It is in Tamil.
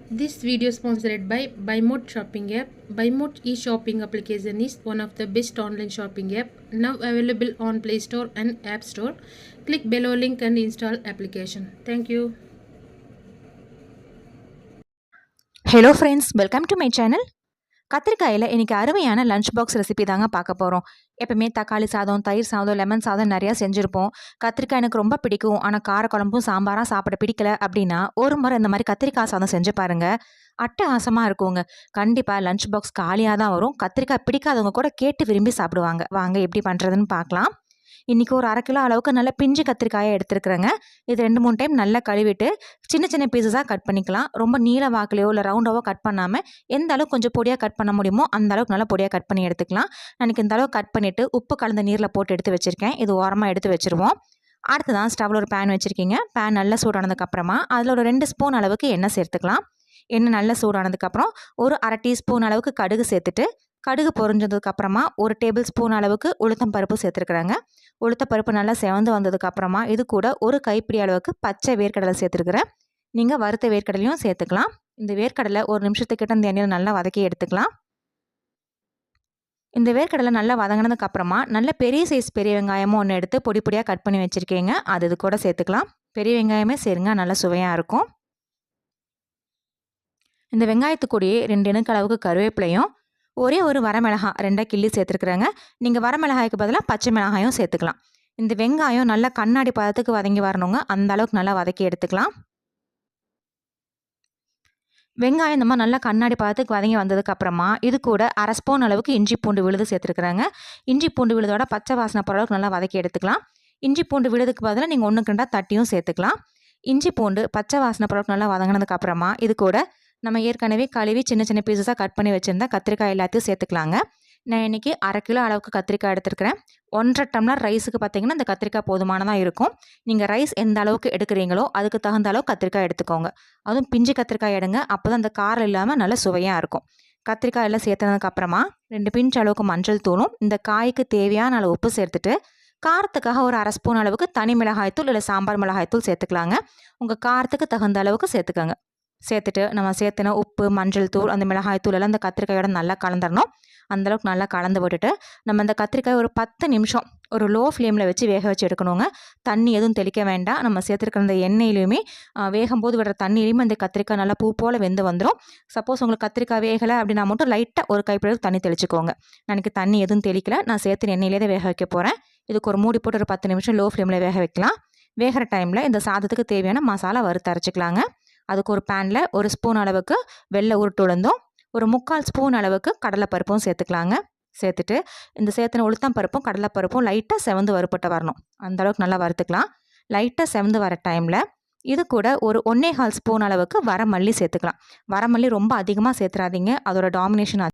This video is sponsored by BuyMode shopping app. BuyMode e-shopping application is one of the best online shopping app now available on Play Store and App Store. Click below link and install application. Thank you. Hello friends, welcome to my channel. கத்திரிக்காயில் இன்றைக்கி அருமையான லஞ்ச் பாக்ஸ் ரெசிபி தாங்க பார்க்க போகிறோம். எப்பவுமே தக்காளி சாதம், தயிர் சாதம், லெமன் சாதம் நிறையா செஞ்சுருப்போம். கத்திரிக்காய் எனக்கு ரொம்ப பிடிக்கும், ஆனால் காரக்குழம்பும் சாம்பாராக சாப்பிட பிடிக்கல அப்படின்னா ஒரு முறை இந்த மாதிரி கத்திரிக்காய் சாதம் செஞ்சு பாருங்கள். அட்டகாசமாக இருக்குங்க. கண்டிப்பாக லஞ்ச் பாக்ஸ் காலியாக தான் வரும். கத்திரிக்காய் பிடிக்காதவங்க கூட கேட்டு விரும்பி சாப்பிடுவாங்க. வாங்க எப்படி பண்ணுறதுன்னு பார்க்கலாம். இன்றைக்கி ஒரு 1/2 கிலோ அளவுக்கு நல்ல பிஞ்சு கத்திரிக்காயை எடுத்துருக்குறேங்க. இது 2-3 டைம் நல்லா கழுவிட்டு சின்ன சின்ன பீசஸாக கட் பண்ணிக்கலாம். ரொம்ப நீள வாக்குலையோ இல்லை ரவுண்டாவோ கட் பண்ணாமல் எந்த அளவுக்கு கொஞ்சம் பொடியாக கட் பண்ண முடியுமோ அந்த அளவுக்கு நல்லா பொடியாக கட் பண்ணி எடுத்துக்கலாம். எனக்கு இந்த அளவுக்கு கட் பண்ணிவிட்டு உப்பு கலந்த நீரில் போட்டு எடுத்து வச்சுருக்கேன். இது ஓரமாக எடுத்து வச்சுருவோம். அடுத்ததான் ஸ்டவ்வில் ஒரு பேன் வச்சுருக்கீங்க. பேன் நல்லா சூடானதுக்கப்புறமா அதில் ஒரு 2 ஸ்பூன் அளவுக்கு எண்ணெய் சேர்த்துக்கலாம். எண்ணெய் நல்லா சூடானதுக்கப்புறம் ஒரு 1/2 டீஸ்பூன் அளவுக்கு கடுகு சேர்த்துட்டு, கடுகு பொரிஞ்சதுக்கப்புறமா 1 டேபிள் ஸ்பூன் அளவுக்கு உளுத்தம் பருப்பு சேர்த்துருக்குறாங்க. உளுத்தம் பருப்பு நல்லா செவந்து வந்ததுக்கப்புறமா இது கூட ஒரு கைப்பிடி அளவுக்கு பச்சை வேர்க்கடலை சேர்த்துருக்குறேன். நீங்கள் வறுத்த வேர்க்கடலையும் சேர்த்துக்கலாம். இந்த வேர்க்கடலை ஒரு நிமிஷத்துக்கிட்ட இந்த எண்ணெயில் நல்லா வதக்கி எடுத்துக்கலாம். இந்த வேர்க்கடலை நல்லா வதங்கினதுக்கப்புறமா நல்ல பெரிய சைஸ் பெரிய வெங்காயமும் ஒன்று எடுத்து பொடி பொடியாக கட் பண்ணி வச்சுருக்கீங்க. அது இது கூட சேர்த்துக்கலாம். பெரிய வெங்காயமே சேருங்க, நல்லா சுவையாக இருக்கும். இந்த வெங்காயத்துக்கூடயே 2 இனுக்கு அளவுக்கு கருவேப்பிலையும் ஒரே ஒரு வரமிளகாய் 2 கிள்ளி சேர்த்துருக்குறாங்க. நீங்கள் வரமிளகாய்க்கு பதிலாக பச்சை மிளகாயும் சேர்த்துக்கலாம். இந்த வெங்காயம் நல்லா கண்ணாடி பதத்துக்கு வதங்கி வரணுங்க. அந்த அளவுக்கு நல்லா வதக்கி எடுத்துக்கலாம். வெங்காயம் இந்த மாதிரி நல்லா கண்ணாடி பதத்துக்கு வதங்கி வந்ததுக்கப்புறமா இது கூட 1/2 ஸ்பூன் அளவுக்கு இஞ்சி பூண்டு விழுது சேர்த்துருக்குறாங்க. இஞ்சி பூண்டு விழுதோட பச்சை வாசனை போகிற அளவுக்கு நல்லா வதக்கி எடுத்துக்கலாம். இஞ்சி பூண்டு விழுதுக்கு பதிலாக நீங்கள் 1 2 தட்டியும் சேர்த்துக்கலாம். இஞ்சி பூண்டு பச்சை வாசனை போகிற அளவுக்கு நல்லா வதங்கினதுக்கப்புறமா இது கூட நம்ம ஏற்கனவே கழுவி சின்ன சின்ன பீஸஸாக கட் பண்ணி வச்சுருந்தா கத்திரிக்காய் எல்லாத்தையும் சேர்த்துக்கலாங்க. நான் இன்றைக்கி 1/2 கிலோ அளவுக்கு கத்திரிக்காய் எடுத்துருக்கிறேன். 1.5 டம்ளர் ரைஸுக்கு பார்த்திங்கன்னா இந்த கத்திரிக்காய் போதுமானதாக இருக்கும். நீங்கள் ரைஸ் எந்த அளவுக்கு எடுக்கிறீங்களோ அதுக்கு தகுந்த அளவுக்கு கத்திரிக்காய் எடுத்துக்கோங்க. அதுவும் பிஞ்சு கத்திரிக்காய் எடுங்க. அப்போ தான் அந்த காரம் இல்லாமல் நல்லா சுவையாக இருக்கும். கத்திரிக்காய் எல்லாம் சேர்த்ததுக்கப்புறமா 2 பிஞ்ச் அளவுக்கு மஞ்சள் தூளும் இந்த காய்க்கு தேவையான அளவு உப்பு சேர்த்துட்டு காரத்துக்காக ஒரு 1/2 ஸ்பூன் அளவுக்கு தனி மிளகாய்த்தூள் இல்லை சாம்பார் மிளகாய்த்தூள் சேர்த்துக்கலாங்க. உங்கள் காரத்துக்கு தகுந்த அளவுக்கு சேர்த்துக்கோங்க. சேர்த்துட்டு நம்ம சேர்த்துன உப்பு, மஞ்சள் தூள், அந்த மிளகாய் தூள் எல்லாம் அந்த கத்திரிக்காயோட நல்லா கலந்துடணும். அந்தளவுக்கு நல்லா கலந்து விட்டுட்டு நம்ம அந்த கத்திரிக்காய் ஒரு 10 நிமிஷம் ஒரு லோ ஃப்ளேமில் வச்சு வேக வச்சு எடுக்கணுங்க. தண்ணி எதுவும் தெளிக்க வேண்டாம். நம்ம சேர்த்துருக்கிற அந்த எண்ணெயிலையுமே வேகும்போது விடுற தண்ணியிலையுமே அந்த கத்திரிக்காய் நல்லா பூ போல் வெந்து வந்துடும். சப்போஸ் உங்களுக்கு கத்திரிக்காய் வேகலை அப்படின்னா மட்டும் லைட்டாக ஒரு கைப்பிடி தண்ணி தெளிச்சுக்கோங்க. எனக்கு தண்ணி எதுவும் தெளிக்கல. நான் சேர்த்து எண்ணெயிலே தான் வேக வைக்க போகிறேன். இதுக்கு ஒரு மூடி போட்டு ஒரு 10 நிமிஷம் லோ ஃப்ளேமில் வேக வைக்கலாம். வேகிற டைமில் இந்த சாதத்துக்கு தேவையான மசாலா வறுத்து அரைச்சிக்கலாங்க. அதுக்கு ஒரு பேனில் 1 ஸ்பூன் அளவுக்கு வெள்ளை உருட்டு உளுந்தும் ஒரு 3/4 ஸ்பூன் அளவுக்கு கடலைப்பருப்பும் சேர்த்துக்கலாங்க. சேர்த்துட்டு இந்த சேர்த்துன உளுத்தம் பருப்பும் கடலைப்பருப்பும் லைட்டாக செவந்து வறுப்பட்டு வரணும். அந்தளவுக்கு நல்லா வறுத்துக்கலாம். லைட்டாக செவந்து வர டைமில் இது கூட ஒரு 1.25 ஸ்பூன் அளவுக்கு வரமல்லி சேர்த்துக்கலாம். வரமல்லி ரொம்ப அதிகமாக சேர்த்துறாதீங்க, அதோட டாமினேஷன்